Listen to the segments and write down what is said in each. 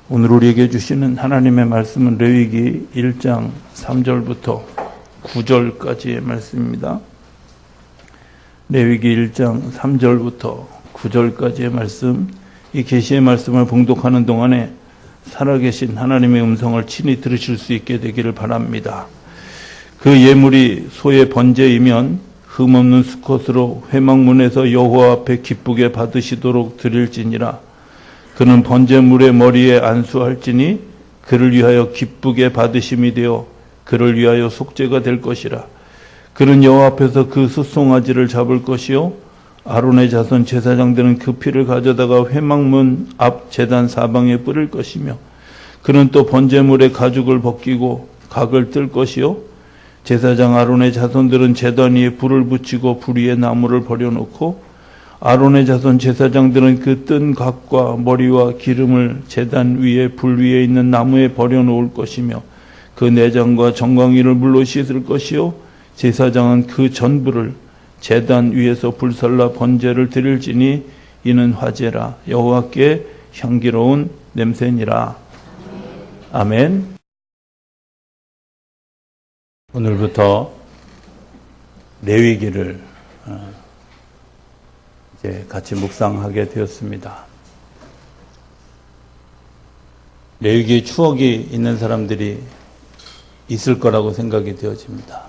오늘 우리에게 주시는 하나님의 말씀은 레위기 1장 3절부터 9절까지의 말씀입니다. 레위기 1장 3절부터 9절까지의 말씀, 이 계시의 말씀을 봉독하는 동안에 살아계신 하나님의 음성을 친히 들으실 수 있게 되기를 바랍니다. 그 예물이 소의 번제이면 흠없는 수컷으로 회막문에서 여호와 앞에 기쁘게 받으시도록 드릴지니라. 그는 번제물의 머리에 안수할지니 그를 위하여 기쁘게 받으심이 되어 그를 위하여 속죄가 될 것이라. 그는 여호와 앞에서 그 숫송아지를 잡을 것이요 아론의 자손 제사장들은 그 피를 가져다가 회막문 앞 제단 사방에 뿌릴 것이며, 그는 또 번제물의 가죽을 벗기고 각을 뜰 것이요 제사장 아론의 자손들은 제단 위에 불을 붙이고 불 위에 나무를 버려놓고, 아론의 자손 제사장들은 그 뜬 각과 머리와 기름을 제단 위에 불 위에 있는 나무에 버려놓을 것이며, 그 내장과 정강이를 물로 씻을 것이요 제사장은 그 전부를 제단 위에서 불살라 번제를 드릴지니 이는 화제라. 여호와께 향기로운 냄새니라. 아멘. 오늘부터 레위기를 이제 같이 묵상하게 되었습니다. 레위기의 추억이 있는 사람들이 있을 거라고 생각이 되어집니다.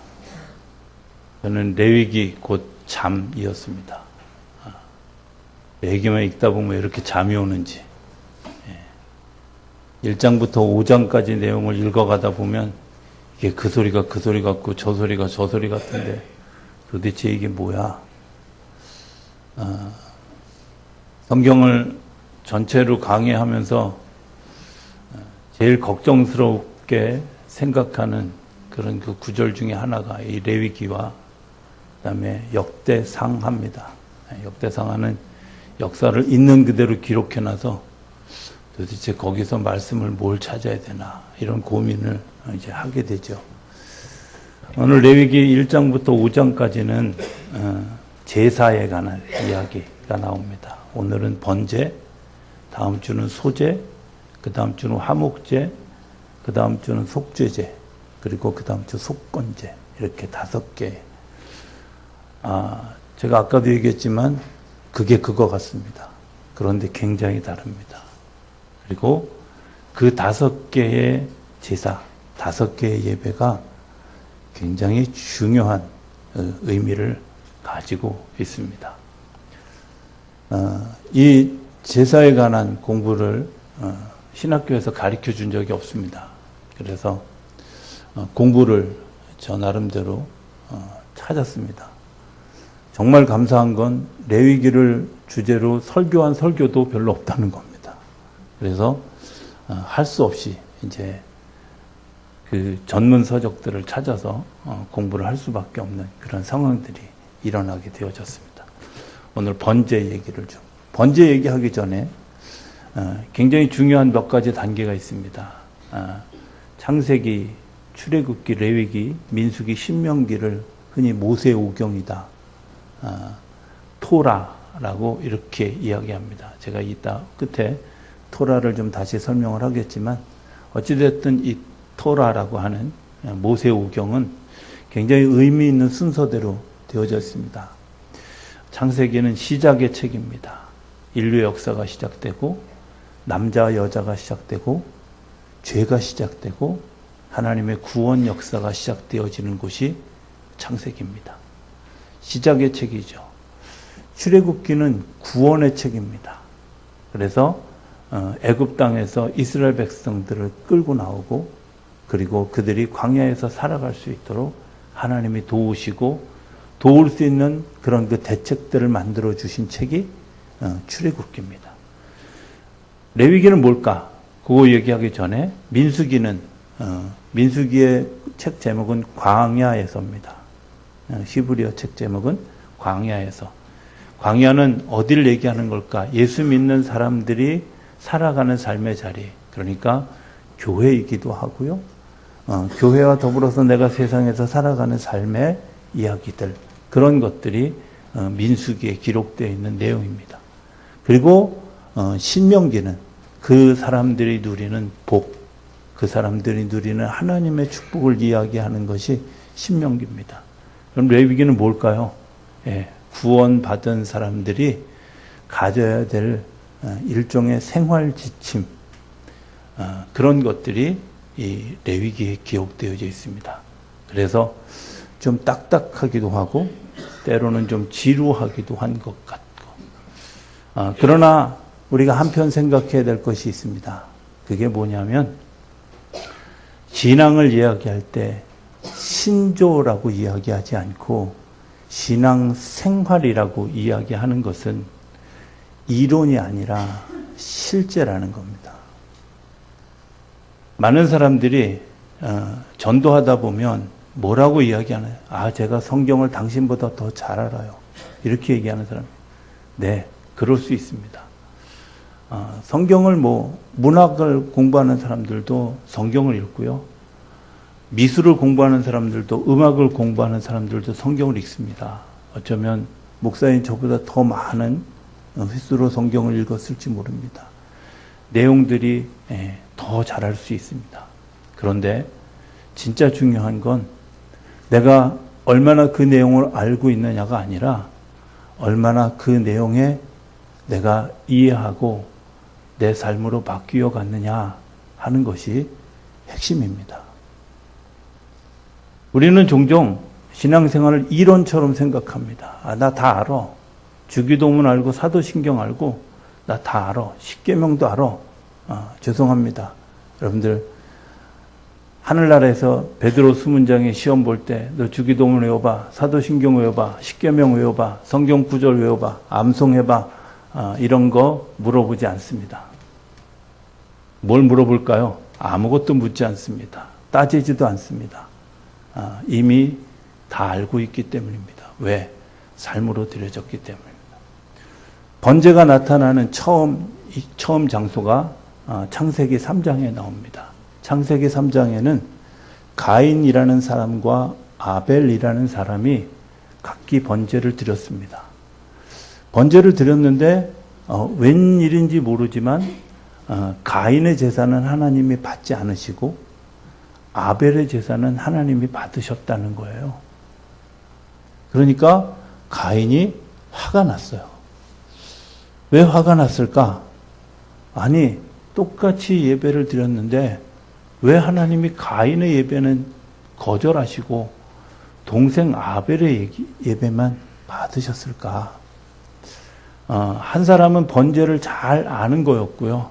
저는 레위기 곧 잠이었습니다. 레위기만 읽다 보면 왜 이렇게 잠이 오는지. 1장부터 5장까지 내용을 읽어가다 보면 이게 그 소리가 그 소리 같고 저 소리가 저 소리 같은데 도대체 이게 뭐야? 성경을 전체로 강의하면서 제일 걱정스럽게 생각하는 그런 그 구절 중에 하나가 이 레위기와 그다음에 역대상하입니다. 역대상하는 역사를 있는 그대로 기록해놔서 도대체 거기서 말씀을 뭘 찾아야 되나 이런 고민을 이제 하게 되죠. 오늘 레위기 1장부터 5장까지는 제사에 관한 이야기가 나옵니다. 오늘은 번제, 다음 주는 소제, 그 다음 주는 화목제, 그 다음 주는 속죄제, 그리고 그 다음 주 속건제, 이렇게 5개. 제가 아까도 얘기했지만 그게 그거 같습니다. 그런데 굉장히 다릅니다. 그리고 그 5개의 제사, 5개의 예배가 굉장히 중요한 의미를 가지고 있습니다. 이 제사에 관한 공부를 신학교에서 가르쳐 준 적이 없습니다. 그래서 공부를 저 나름대로 찾았습니다. 정말 감사한 건 레위기를 주제로 설교한 설교도 별로 없다는 겁니다. 그래서 할 수 없이 이제 그 전문 서적들을 찾아서 공부를 할 수밖에 없는 그런 상황들이 일어나게 되어졌습니다. 오늘 번제 얘기를 좀. 번제 얘기하기 전에 굉장히 중요한 몇 가지 단계가 있습니다. 창세기, 출애굽기, 레위기, 민수기, 신명기를 흔히 모세오경이다, 토라라고 이렇게 이야기합니다. 제가 이따 끝에 토라를 좀 다시 설명을 하겠지만, 어찌됐든 이 토라라고 하는 모세오경은 굉장히 의미 있는 순서대로 되어져 있습니다. 창세기는 시작의 책입니다. 인류의 역사가 시작되고, 남자와 여자가 시작되고, 죄가 시작되고, 하나님의 구원 역사가 시작되어지는 곳이 창세기입니다. 시작의 책이죠. 출애굽기는 구원의 책입니다. 그래서 애굽 땅에서 이스라엘 백성들을 끌고 나오고, 그리고 그들이 광야에서 살아갈 수 있도록 하나님이 도우시고 도울 수 있는 그런 그 대책들을 만들어 주신 책이 출애굽기입니다. 레위기는 뭘까? 그거 얘기하기 전에 민수기는 민수기의 책 제목은 광야에서입니다. 히브리어 책 제목은 광야에서. 광야는 어디를 얘기하는 걸까? 예수 믿는 사람들이 살아가는 삶의 자리, 그러니까 교회이기도 하고요. 교회와 더불어서 내가 세상에서 살아가는 삶의 이야기들, 그런 것들이 민수기에 기록되어 있는 내용입니다. 그리고 신명기는 그 사람들이 누리는 복, 그 사람들이 누리는 하나님의 축복을 이야기하는 것이 신명기입니다. 그럼 레위기는 뭘까요? 구원받은 사람들이 가져야 될 일종의 생활 지침, 그런 것들이 이 레위기에 기록되어져 있습니다. 그래서 좀 딱딱하기도 하고 때로는 좀 지루하기도 한 것 같고, 그러나 우리가 한편 생각해야 될 것이 있습니다. 그게 뭐냐면 신앙을 이야기할 때 신조라고 이야기하지 않고 신앙 생활이라고 이야기하는 것은 이론이 아니라 실제라는 겁니다. 많은 사람들이 전도하다 보면 뭐라고 이야기하나요? 제가 성경을 당신보다 더 잘 알아요. 이렇게 얘기하는 사람. 네, 그럴 수 있습니다. 성경을 문학을 공부하는 사람들도 성경을 읽고요. 미술을 공부하는 사람들도, 음악을 공부하는 사람들도 성경을 읽습니다. 어쩌면 목사님 저보다 더 많은 횟수로 성경을 읽었을지 모릅니다. 내용들이 더 잘할 수 있습니다. 그런데 진짜 중요한 건 내가 얼마나 그 내용을 알고 있느냐가 아니라 얼마나 그 내용에 내가 이해하고 내 삶으로 바뀌어 갔느냐 하는 것이 핵심입니다. 우리는 종종 신앙생활을 이론처럼 생각합니다. 나 다 알아. 주기도문 알고 사도신경 알고 나 다 알아. 십계명도 알아. 죄송합니다. 여러분들 하늘나라에서 베드로 수문장에 시험 볼 때 너 주기도문 외워봐. 사도신경 외워봐. 십계명 외워봐. 성경 구절 외워봐. 암송해봐. 이런 거 물어보지 않습니다. 뭘 물어볼까요? 아무것도 묻지 않습니다. 따지지도 않습니다. 이미 다 알고 있기 때문입니다. 왜? 삶으로 들여졌기 때문입니다. 번제가 나타나는 처음 장소가 창세기 3장에 나옵니다. 창세기 3장에는 가인이라는 사람과 아벨이라는 사람이 각기 번제를 드렸습니다. 번제를 드렸는데 웬일인지 모르지만 가인의 제사는 하나님이 받지 않으시고 아벨의 제사는 하나님이 받으셨다는 거예요. 그러니까 가인이 화가 났어요. 왜 화가 났을까? 아니, 똑같이 예배를 드렸는데 왜 하나님이 가인의 예배는 거절하시고 동생 아벨의 예배만 받으셨을까? 한 사람은 번제를 잘 아는 거였고요.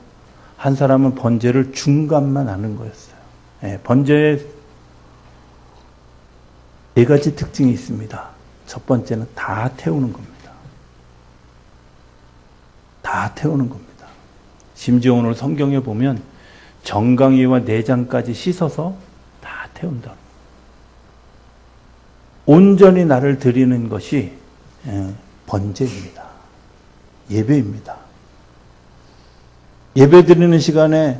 한 사람은 번제를 중간만 아는 거였어요. 번제에 네 가지 특징이 있습니다. 첫 번째는 다 태우는 겁니다. 다 태우는 겁니다. 심지어 오늘 성경에 보면 정강이와 내장까지 씻어서 다 태운다. 온전히 나를 드리는 것이 번제입니다. 예배입니다. 예배 드리는 시간에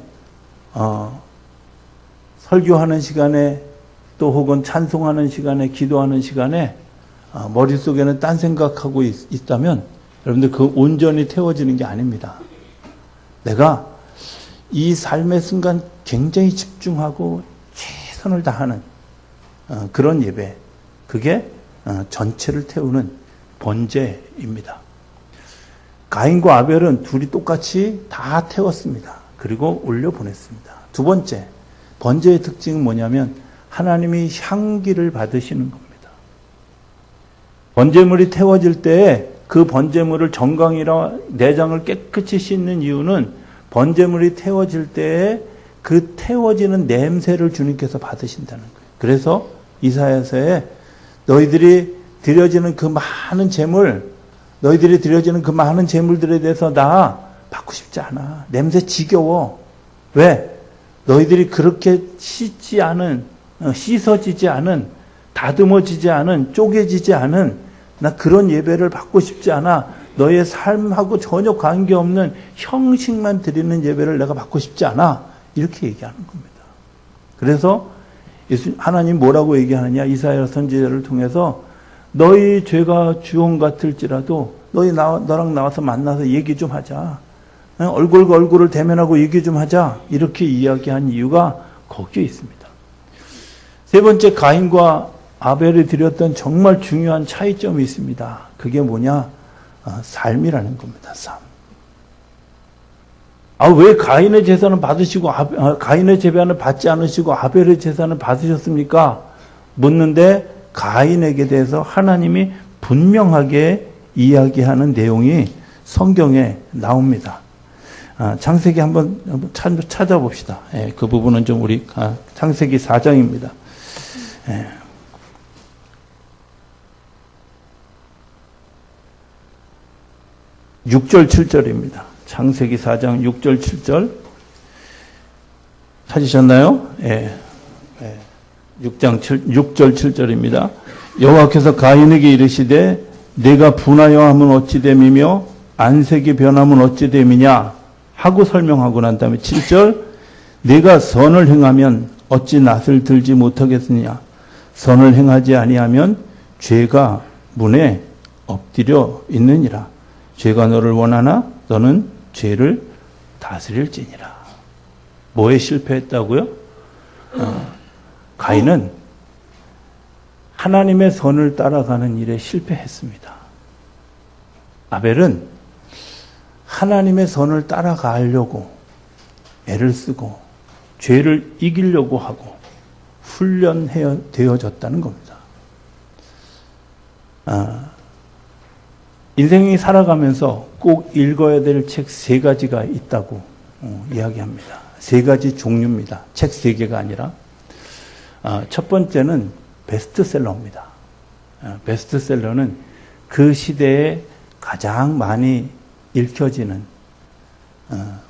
설교하는 시간에 또 혹은 찬송하는 시간에 기도하는 시간에 머릿속에는 딴 생각하고 있다면 여러분들 그 온전히 태워지는 게 아닙니다. 내가 이 삶의 순간 굉장히 집중하고 최선을 다하는 그런 예배, 그게 전체를 태우는 번제입니다. 가인과 아벨은 둘이 똑같이 다 태웠습니다. 그리고 올려보냈습니다. 두 번째, 번제의 특징은 뭐냐면 하나님이 향기를 받으시는 겁니다. 번제물이 태워질 때 그 번제물을 정강이라 내장을 깨끗이 씻는 이유는 번제물이 태워질 때에 그 태워지는 냄새를 주님께서 받으신다는 거예요. 그래서 이사야서에 너희들이 드려지는 그 많은 제물, 너희들이 드려지는 그 많은 제물들에 대해서 나 받고 싶지 않아. 냄새 지겨워. 왜? 너희들이 그렇게 씻어지지 않은, 다듬어지지 않은, 쪼개지지 않은 나 그런 예배를 받고 싶지 않아. 너의 삶하고 전혀 관계없는 형식만 드리는 예배를 내가 받고 싶지 않아. 이렇게 얘기하는 겁니다. 그래서 하나님 뭐라고 얘기하느냐? 이사야 선지자를 통해서 너희 죄가 주홍 같을지라도 너랑 나와서 만나서 얘기 좀 하자. 얼굴과 얼굴을 대면하고 얘기 좀 하자. 이렇게 이야기한 이유가 거기에 있습니다. 세 번째, 가인과 아벨이 드렸던 정말 중요한 차이점이 있습니다. 그게 뭐냐? 삶이라는 겁니다. 삶. 왜 가인의 제사는 받으시고 가인의 제사는 받지 않으시고 아벨의 제사는 받으셨습니까? 묻는데 가인에게 대해서 하나님이 분명하게 이야기하는 내용이 성경에 나옵니다. 창세기 한번 찾아봅시다. 그 부분은 좀 우리 창세기 4장입니다. 6절 7절입니다. 창세기 4장 6절 7절 찾으셨나요? 6절 7절입니다. 여호와께서 가인에게 이르시되 내가 분하여 하면 어찌 됨이며 안색이 변하면 어찌 됨이냐 하고 설명하고 난 다음에 7절 내가 선을 행하면 어찌 낯을 들지 못하겠느냐 선을 행하지 아니하면 죄가 문에 엎드려 있느니라 죄가 너를 원하나 너는 죄를 다스릴지니라. 뭐에 실패했다고요? 가인은 하나님의 선을 따라가는 일에 실패했습니다. 아벨은 하나님의 선을 따라가려고 애를 쓰고 죄를 이기려고 하고 훈련되어졌다는 겁니다. 인생이 살아가면서 꼭 읽어야 될 책 3가지가 있다고 이야기합니다. 3가지 종류입니다. 책 3개가 아니라. 첫 번째는 베스트셀러입니다. 베스트셀러는 그 시대에 가장 많이 읽혀지는,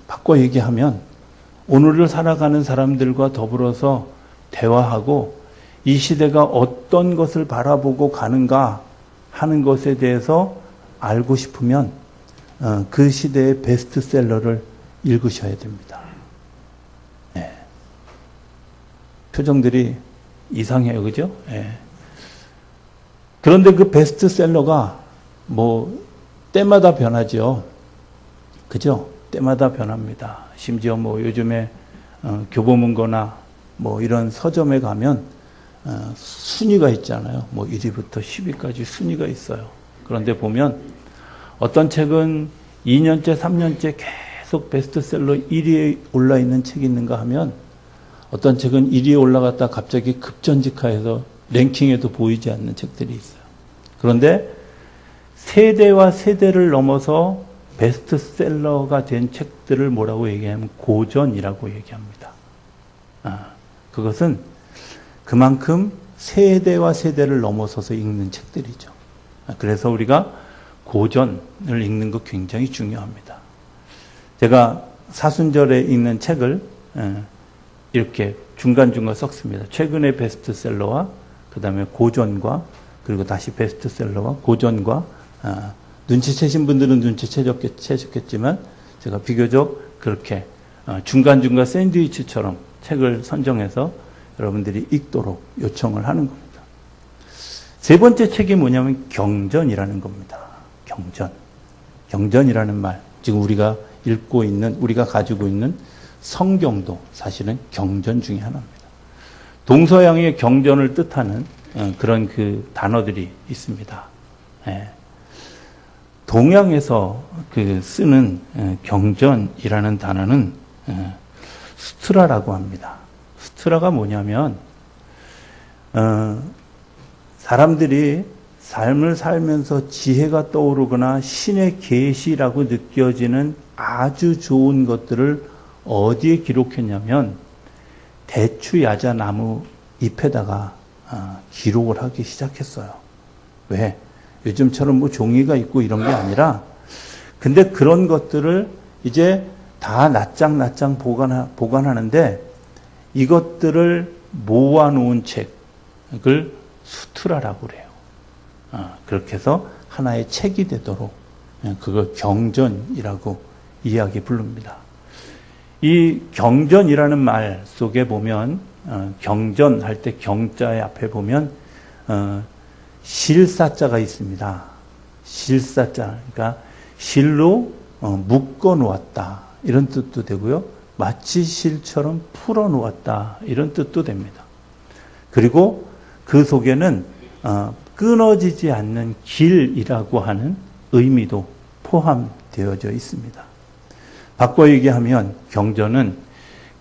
바꿔 얘기하면 오늘을 살아가는 사람들과 더불어서 대화하고 이 시대가 어떤 것을 바라보고 가는가 하는 것에 대해서 알고 싶으면 그 시대의 베스트셀러를 읽으셔야 됩니다. 네. 표정들이 이상해요. 그죠? 네. 그런데 그 베스트셀러가 때마다 변하죠. 그죠? 때마다 변합니다. 심지어 요즘에 교보문고나 이런 서점에 가면 순위가 있잖아요. 1위부터 10위까지 순위가 있어요. 그런데 보면 어떤 책은 2년째, 3년째 계속 베스트셀러 1위에 올라있는 책이 있는가 하면 어떤 책은 1위에 올라갔다 갑자기 급전직하해서 랭킹에도 보이지 않는 책들이 있어요. 그런데 세대와 세대를 넘어서 베스트셀러가 된 책들을 뭐라고 얘기하면 고전이라고 얘기합니다. 그것은 그만큼 세대와 세대를 넘어서서 읽는 책들이죠. 그래서 우리가 고전을 읽는 거 굉장히 중요합니다. 제가 사순절에 읽는 책을 이렇게 중간중간 섞습니다. 최근의 베스트셀러와 그 다음에 고전과 그리고 다시 베스트셀러와 고전과 눈치채신 분들은 눈치채셨겠지만 제가 비교적 그렇게 중간중간 샌드위치처럼 책을 선정해서 여러분들이 읽도록 요청을 하는 겁니다. 세 번째 책이 뭐냐면 경전이라는 겁니다. 경전이라는 말, 지금 우리가 읽고 있는, 우리가 가지고 있는 성경도 사실은 경전 중에 하나입니다. 동서양의 경전을 뜻하는 그런 그 단어들이 있습니다. 동양에서 쓰는 경전이라는 단어는 수트라라고 합니다. 수트라가 뭐냐면 사람들이 삶을 살면서 지혜가 떠오르거나 신의 계시라고 느껴지는 아주 좋은 것들을 어디에 기록했냐면 대추야자 나무 잎에다가 기록을 하기 시작했어요. 왜? 요즘처럼 종이가 있고 이런 게 아니라, 근데 그런 것들을 이제 다 낱장 보관하는데 이것들을 모아놓은 책을 수트라라고 그래요. 그렇게 해서 하나의 책이 되도록 그걸 경전이라고 이야기 부릅니다. 이 경전이라는 말 속에 보면 경전할 때 경자의 앞에 보면 실사자가 있습니다. 실사자, 그러니까 실로 묶어 놓았다. 이런 뜻도 되고요. 마치 실처럼 풀어 놓았다. 이런 뜻도 됩니다. 그리고 그 속에는 끊어지지 않는 길이라고 하는 의미도 포함되어져 있습니다. 바꿔 얘기하면 경전은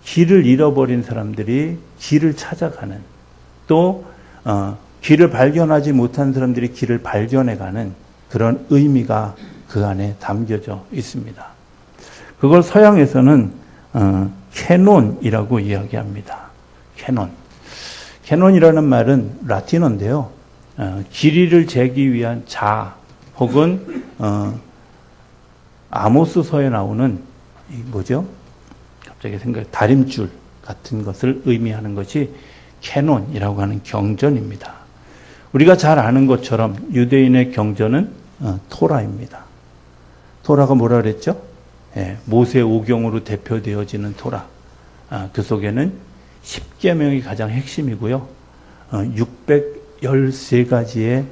길을 잃어버린 사람들이 길을 찾아가는, 또 길을 발견하지 못한 사람들이 길을 발견해가는 그런 의미가 그 안에 담겨져 있습니다. 그걸 서양에서는 캐논이라고 이야기합니다. 캐논이라는 말은 라틴어인데요. 길이를 재기 위한 자, 혹은 아모스서에 나오는 뭐죠? 갑자기 다림줄 같은 것을 의미하는 것이 캐논이라고 하는 경전입니다. 우리가 잘 아는 것처럼 유대인의 경전은 토라입니다. 토라가 뭐라 그랬죠? 모세 오경으로 대표되어지는 토라. 그 속에는 10계명이 가장 핵심이고요. 613가지의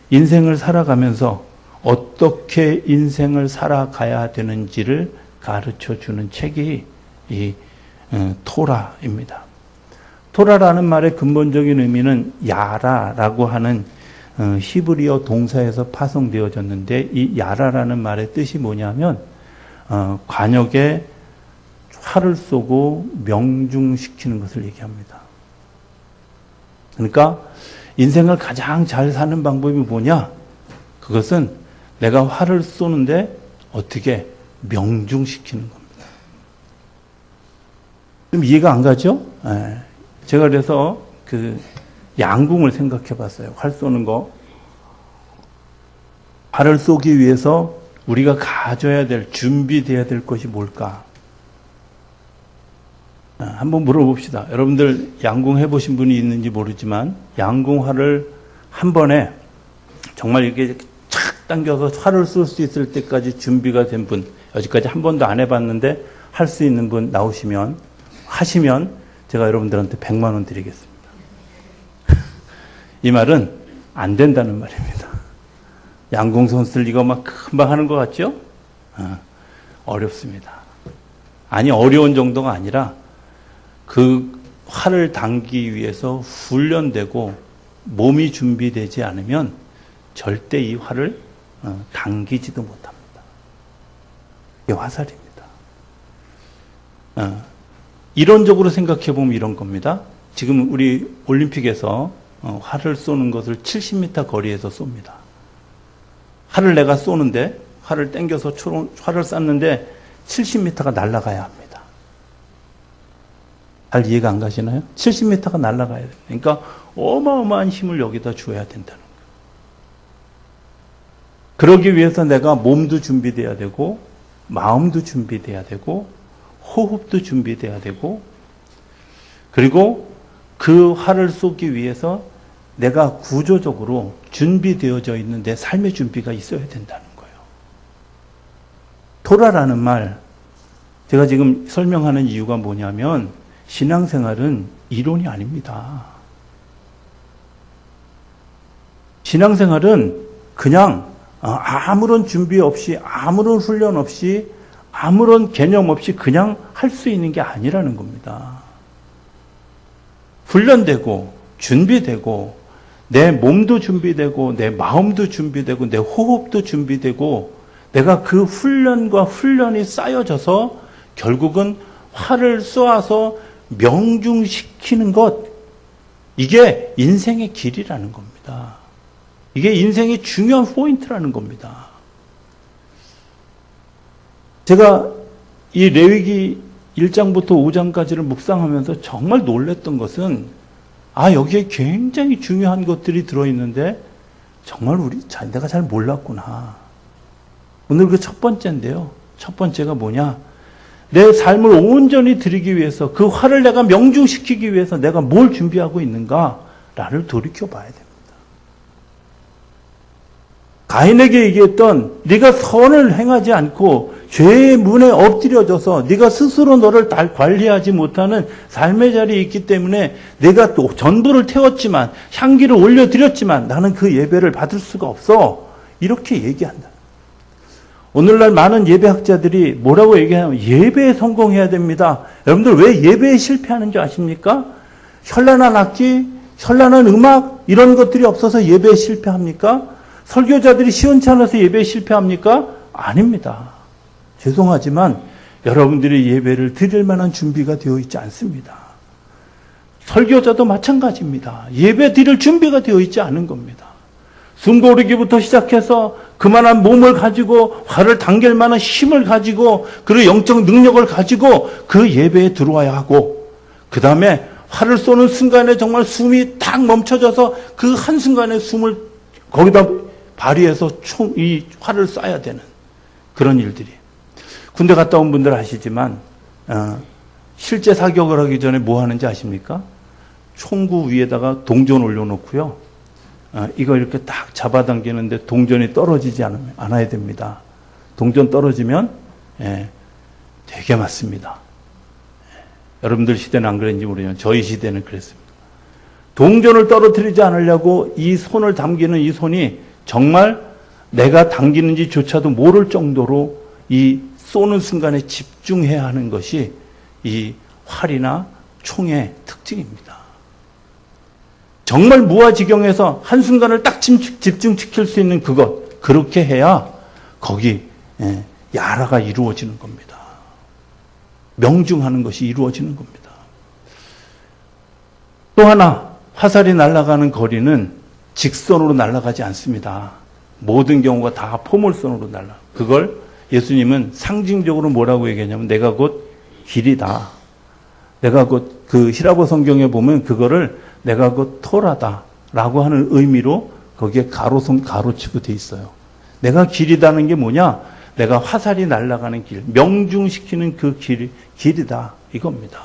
인생을 살아가면서 어떻게 인생을 살아가야 되는지를 가르쳐주는 책이 이 토라입니다. 토라라는 말의 근본적인 의미는 야라라고 하는 히브리어 동사에서 파송되어졌는데, 이 야라라는 말의 뜻이 뭐냐면 관역에 활을 쏘고 명중시키는 것을 얘기합니다. 그러니까 인생을 가장 잘 사는 방법이 뭐냐? 그것은 내가 활을 쏘는데 어떻게 명중시키는 겁니다. 좀 이해가 안 가죠? 제가 그래서 그 양궁을 생각해 봤어요. 활 쏘는 거. 활을 쏘기 위해서 우리가 가져야 될, 준비돼야 될 것이 뭘까? 한번 물어봅시다. 여러분들 양궁 해보신 분이 있는지 모르지만, 양궁활을 한 번에 정말 이렇게 착 당겨서 활을 쏠 수 있을 때까지 준비가 된 분, 여기까지 한 번도 안 해봤는데 할 수 있는 분 하시면 제가 여러분들한테 100만 원 드리겠습니다. 이 말은 안 된다는 말입니다. 양궁 선수들 이거 막 금방 하는 것 같죠? 어렵습니다. 아니, 어려운 정도가 아니라 그 활을 당기기 위해서 훈련되고 몸이 준비되지 않으면 절대 이 활을 당기지도 못합니다. 이게 화살입니다. 이론적으로 생각해 보면 이런 겁니다. 지금 우리 올림픽에서 활을 쏘는 것을 70m 거리에서 쏩니다. 활을 내가 쏘는데, 활을 당겨서 활을 쐈는데 70m가 날아가야 합니다. 잘 이해가 안 가시나요? 70m가 날아가야 돼요. 그러니까 어마어마한 힘을 여기다 줘야 된다는 거예요. 그러기 위해서 내가 몸도 준비돼야 되고, 마음도 준비돼야 되고, 호흡도 준비돼야 되고, 그리고 그 활을 쏘기 위해서 내가 구조적으로 준비되어져 있는 내 삶의 준비가 있어야 된다는 거예요. 토라라는 말, 제가 지금 설명하는 이유가 뭐냐면, 신앙생활은 이론이 아닙니다. 신앙생활은 그냥 아무런 준비 없이, 아무런 훈련 없이, 아무런 개념 없이 그냥 할 수 있는 게 아니라는 겁니다. 훈련되고 준비되고, 내 몸도 준비되고, 내 마음도 준비되고, 내 호흡도 준비되고, 내가 그 훈련과 훈련이 쌓여져서 결국은 활을 쏘아서 명중시키는 것, 이게 인생의 길이라는 겁니다. 이게 인생의 중요한 포인트라는 겁니다. 제가 이 레위기 1장부터 5장까지를 묵상하면서 정말 놀랬던 것은, 여기에 굉장히 중요한 것들이 들어있는데 정말 내가 잘 몰랐구나. 오늘 그 첫 번째인데요. 첫 번째가 뭐냐? 내 삶을 온전히 드리기 위해서, 그 활을 내가 명중시키기 위해서 내가 뭘 준비하고 있는가를 돌이켜봐야 됩니다. 가인에게 얘기했던, 네가 선을 행하지 않고 죄의 문에 엎드려져서 네가 스스로 너를 관리하지 못하는 삶의 자리에 있기 때문에 내가 또 전부를 태웠지만, 향기를 올려드렸지만 나는 그 예배를 받을 수가 없어. 이렇게 얘기한다. 오늘날 많은 예배학자들이 뭐라고 얘기하냐면 예배에 성공해야 됩니다. 여러분들 왜 예배에 실패하는 줄 아십니까? 현란한 악기, 현란한 음악 이런 것들이 없어서 예배에 실패합니까? 설교자들이 시원치 않아서 예배에 실패합니까? 아닙니다. 죄송하지만 여러분들이 예배를 드릴 만한 준비가 되어 있지 않습니다. 설교자도 마찬가지입니다. 예배 드릴 준비가 되어 있지 않은 겁니다. 숨 고르기부터 시작해서 그만한 몸을 가지고 화를 당길 만한 힘을 가지고 그리고 영적 능력을 가지고 그 예배에 들어와야 하고 그 다음에 화를 쏘는 순간에 정말 숨이 딱 멈춰져서 그 한순간에 숨을 거기다 발휘해서 이 화를 쏴야 되는 그런 일들이. 군대 갔다 온 분들 아시지만 실제 사격을 하기 전에 뭐 하는지 아십니까? 총구 위에다가 동전 올려놓고요. 이거 이렇게 딱 잡아당기는데 동전이 떨어지지 않아야 됩니다. 동전 떨어지면 되게 맞습니다. 여러분들 시대는 안 그랬는지 모르지만 저희 시대는 그랬습니다. 동전을 떨어뜨리지 않으려고 이 손을 당기는 이 손이 정말 내가 당기는지조차도 모를 정도로 이 쏘는 순간에 집중해야 하는 것이 이 활이나 총의 특징입니다. 정말 무아지경에서 한순간을 딱 집중시킬 수 있는 그것, 그렇게 해야 거기 야라가 이루어지는 겁니다. 명중하는 것이 이루어지는 겁니다. 또 하나, 화살이 날아가는 거리는 직선으로 날아가지 않습니다. 모든 경우가 다 포물선으로 날아가. 그걸 예수님은 상징적으로 뭐라고 얘기하냐면 내가 곧 길이다. 내가 곧 그 히라보 성경에 보면 그거를 내가 곧 토라다라고 하는 의미로 거기에 가로치고 돼 있어요. 내가 길이다는 게 뭐냐? 내가 화살이 날아가는 길, 명중시키는 그 길이다 이겁니다.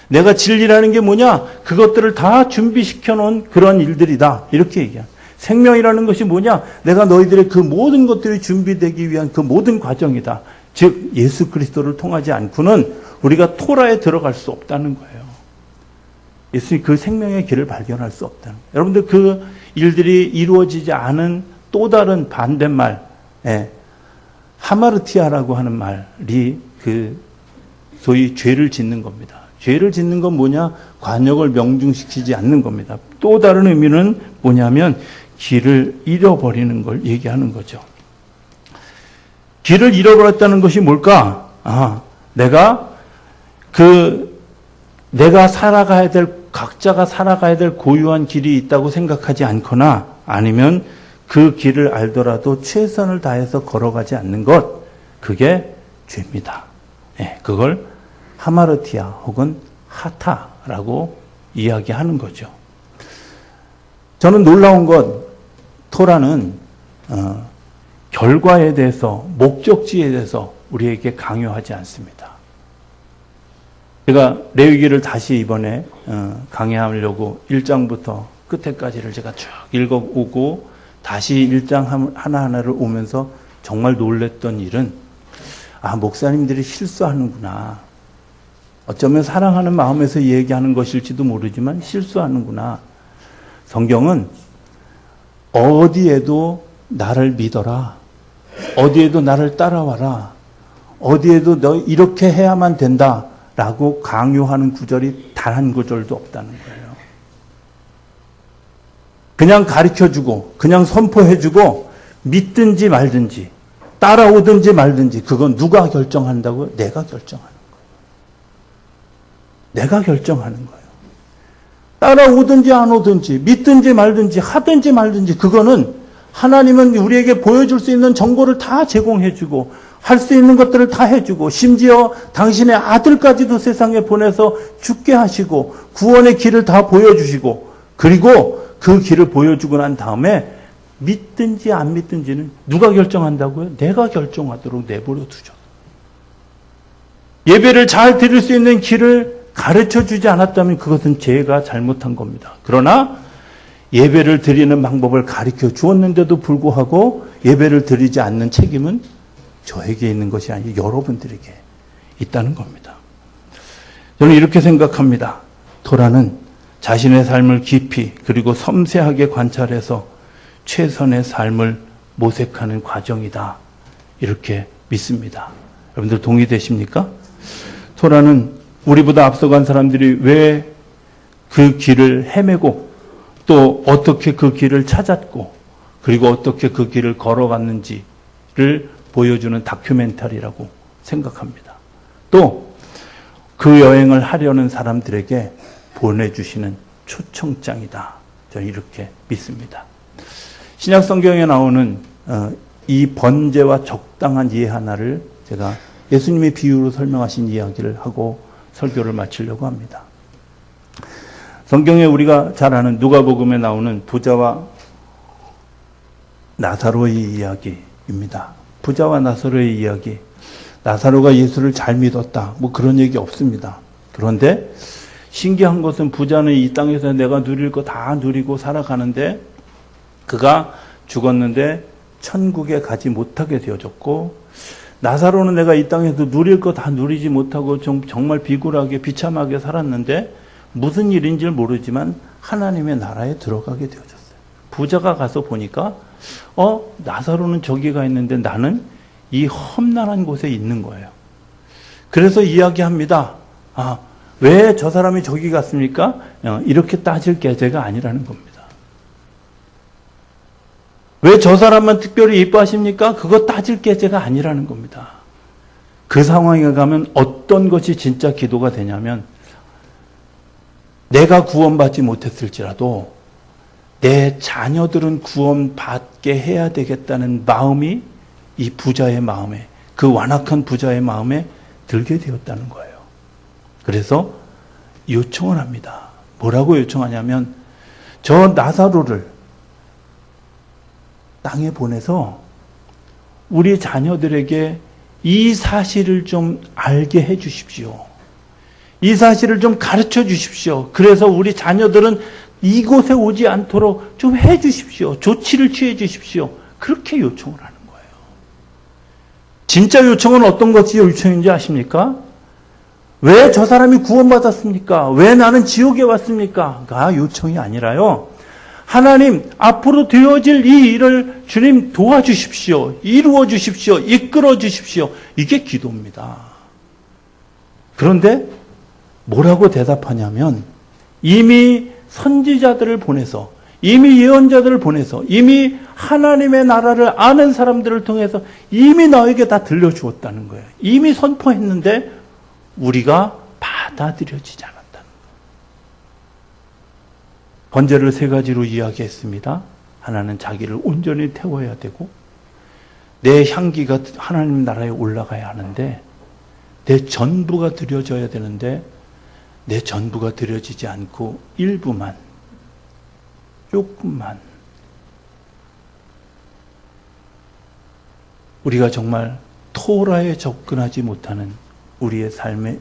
내가 진리라는 게 뭐냐? 그것들을 다 준비시켜 놓은 그런 일들이다. 이렇게 얘기합니다. 생명이라는 것이 뭐냐? 내가 너희들의 그 모든 것들이 준비되기 위한 그 모든 과정이다. 즉 예수 그리스도를 통하지 않고는 우리가 토라에 들어갈 수 없다는 거예요. 예수님 그 생명의 길을 발견할 수 없다는 거예요. 여러분들 그 일들이 이루어지지 않은 또 다른 반대말, 하마르티아라고 하는 말이 그 소위 죄를 짓는 겁니다. 죄를 짓는 건 뭐냐? 관역을 명중시키지 않는 겁니다. 또 다른 의미는 뭐냐면 길을 잃어버리는 걸 얘기하는 거죠. 길을 잃어버렸다는 것이 뭘까? 내가 살아가야 될, 각자가 살아가야 될 고유한 길이 있다고 생각하지 않거나 아니면 그 길을 알더라도 최선을 다해서 걸어가지 않는 것, 그게 죄입니다. 그걸 하마르티아 혹은 하타라고 이야기하는 거죠. 저는 놀라운 것, 토라는 결과에 대해서, 목적지에 대해서 우리에게 강요하지 않습니다. 제가 레위기를 다시 이번에 강의하려고 1장부터 끝에까지를 제가 쭉 읽어오고 다시 1장 하나하나를 오면서 정말 놀랬던 일은 목사님들이 실수하는구나. 어쩌면 사랑하는 마음에서 얘기하는 것일지도 모르지만 실수하는구나. 성경은 어디에도 나를 믿어라. 어디에도 나를 따라와라. 어디에도 너 이렇게 해야만 된다. 라고 강요하는 구절이 단 한 구절도 없다는 거예요. 그냥 가르쳐주고 그냥 선포해주고 믿든지 말든지 따라오든지 말든지 그건 누가 결정한다고요? 내가 결정하는 거예요. 내가 결정하는 거예요. 따라오든지 안 오든지 믿든지 말든지 하든지 말든지 그거는 하나님은 우리에게 보여줄 수 있는 정보를 다 제공해주고 할 수 있는 것들을 다 해주고 심지어 당신의 아들까지도 세상에 보내서 죽게 하시고 구원의 길을 다 보여주시고 그리고 그 길을 보여주고 난 다음에 믿든지 안 믿든지는 누가 결정한다고요? 내가 결정하도록 내버려 두죠. 예배를 잘 드릴 수 있는 길을 가르쳐주지 않았다면 그것은 제가 잘못한 겁니다. 그러나 예배를 드리는 방법을 가르쳐 주었는데도 불구하고 예배를 드리지 않는 책임은 저에게 있는 것이 아니고 여러분들에게 있다는 겁니다. 저는 이렇게 생각합니다. 토라는 자신의 삶을 깊이 그리고 섬세하게 관찰해서 최선의 삶을 모색하는 과정이다. 이렇게 믿습니다. 여러분들 동의되십니까? 토라는 우리보다 앞서간 사람들이 왜 그 길을 헤매고 또 어떻게 그 길을 찾았고 그리고 어떻게 그 길을 걸어갔는지를 보여주는 다큐멘터리라고 생각합니다. 또 그 여행을 하려는 사람들에게 보내주시는 초청장이다. 저는 이렇게 믿습니다. 신약 성경에 나오는 이 번제와 적당한 이해 하나를 제가 예수님의 비유로 설명하신 이야기를 하고 설교를 마치려고 합니다. 성경에 우리가 잘 아는 누가복음에 나오는 부자와 나사로의 이야기입니다. 부자와 나사로의 이야기. 나사로가 예수를 잘 믿었다. 뭐 그런 얘기 없습니다. 그런데 신기한 것은 부자는 이 땅에서 내가 누릴 거 다 누리고 살아가는데 그가 죽었는데 천국에 가지 못하게 되어졌고 나사로는 내가 이 땅에서 누릴 거 다 누리지 못하고 정말 비굴하게 비참하게 살았는데 무슨 일인지 모르지만 하나님의 나라에 들어가게 되어졌어요. 부자가 가서 보니까 나사로는 저기 가 있는데 나는 이 험난한 곳에 있는 거예요. 그래서 이야기합니다. 왜 저 사람이 저기 갔습니까? 이렇게 따질 계제가 아니라는 겁니다. 왜 저 사람만 특별히 이뻐하십니까? 그거 따질 계제가 아니라는 겁니다. 그 상황에 가면 어떤 것이 진짜 기도가 되냐면 내가 구원받지 못했을지라도 내 자녀들은 구원받게 해야 되겠다는 마음이 이 부자의 마음에, 그 완악한 부자의 마음에 들게 되었다는 거예요. 그래서 요청을 합니다. 뭐라고 요청하냐면 저 나사로를 땅에 보내서 우리 자녀들에게 이 사실을 좀 알게 해 주십시오. 이 사실을 좀 가르쳐 주십시오. 그래서 우리 자녀들은 이곳에 오지 않도록 좀 해 주십시오. 조치를 취해 주십시오. 그렇게 요청을 하는 거예요. 진짜 요청은 어떤 것이 요청인지 아십니까? 왜 저 사람이 구원받았습니까? 왜 나는 지옥에 왔습니까?가 요청이 아니라요. 하나님, 앞으로 되어질 이 일을 주님 도와주십시오. 이루어 주십시오. 이끌어 주십시오. 이게 기도입니다. 그런데 뭐라고 대답하냐면 이미 선지자들을 보내서 이미 예언자들을 보내서 이미 하나님의 나라를 아는 사람들을 통해서 이미 너에게 다 들려주었다는 거예요. 이미 선포했는데 우리가 받아들여지지 않았다는 거예요. 번제를 세 가지로 이야기했습니다. 하나는 자기를 온전히 태워야 되고 내 향기가 하나님 나라에 올라가야 하는데 내 전부가 드려져야 되는데 내 전부가 드려지지 않고 일부만, 조금만. 우리가 정말 토라에 접근하지 못하는 우리의 삶의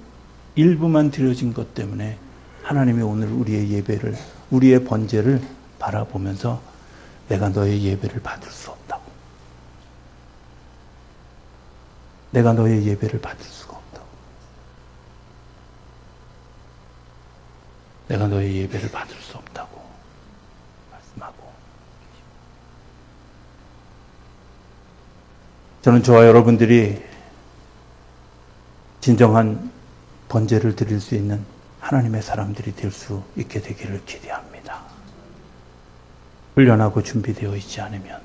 일부만 드려진 것 때문에 하나님이 오늘 우리의 예배를, 우리의 번제를 바라보면서 내가 너의 예배를 받을 수 없다고. 내가 너의 예배를 받을 수가 없다고. 내가 너의 예배를 받을 수 없다고 말씀하고, 저는 저와 여러분들이 진정한 번제를 드릴 수 있는 하나님의 사람들이 될 수 있게 되기를 기대합니다. 훈련하고 준비되어 있지 않으면,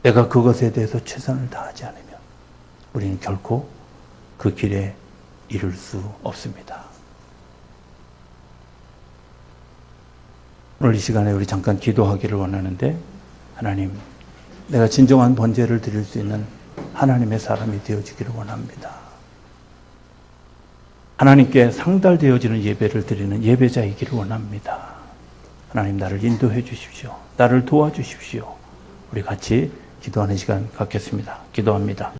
내가 그것에 대해서 최선을 다하지 않으면 우리는 결코 그 길에 이룰 수 없습니다. 오늘 이 시간에 우리 잠깐 기도하기를 원하는데, 하나님, 내가 진정한 번제를 드릴 수 있는 하나님의 사람이 되어지기를 원합니다. 하나님께 상달되어지는 예배를 드리는 예배자이기를 원합니다. 하나님, 나를 인도해 주십시오. 나를 도와주십시오. 우리 같이 기도하는 시간 갖겠습니다. 기도합니다.